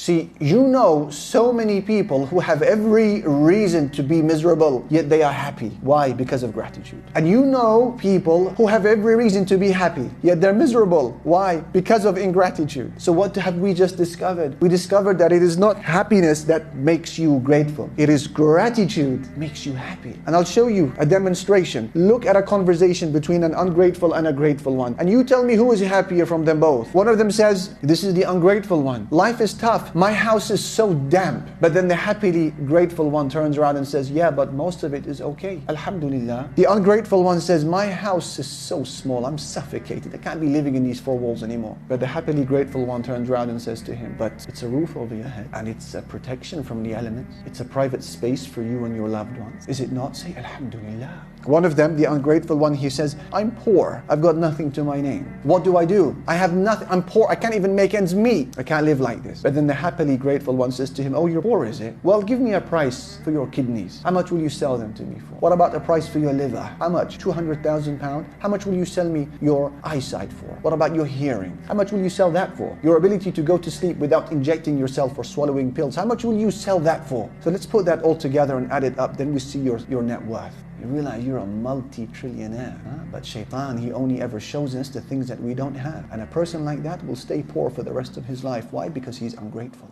See, you know so many people who have every reason to be miserable, yet they are happy. Why? Because of gratitude. And you know people who have every reason to be happy, yet they're miserable. Why? Because of ingratitude. So what have we just discovered? We discovered that it is not happiness that makes you grateful. It is gratitude that makes you happy. And I'll show you a demonstration. Look at a conversation between an ungrateful and a grateful one. And you tell me who is happier from them both. One of them says, this is the ungrateful one. Life is tough. My house is so damp. But then the happily grateful one turns around and says, yeah, but most of it is okay. Alhamdulillah. The ungrateful one says, my house is so small. I'm suffocated. I can't be living in these four walls anymore. But the happily grateful one turns around and says to him, but it's a roof over your head. And it's a protection from the elements. It's a private space for you and your loved ones. Is it not? Say Alhamdulillah. One of them, the ungrateful one, he says, I'm poor. I've got nothing to my name. What do? I have nothing. I'm poor. I can't even make ends meet. I can't live like this. But then the happily grateful one says to him, oh, you're poor, is it? Well, give me a price for your kidneys. How much will you sell them to me for? What about the price for your liver? How much? 200,000 pounds? How much will you sell me your eyesight for? What about your hearing? How much will you sell that for? Your ability to go to sleep without injecting yourself or swallowing pills. How much will you sell that for? So let's put that all together and add it up. Then we see your net worth. You realize you're a multi-trillionaire. But Shaitan, he only ever shows us the things that we don't have. And a person like that will stay poor for the rest of his life. Why? Because he's ungrateful.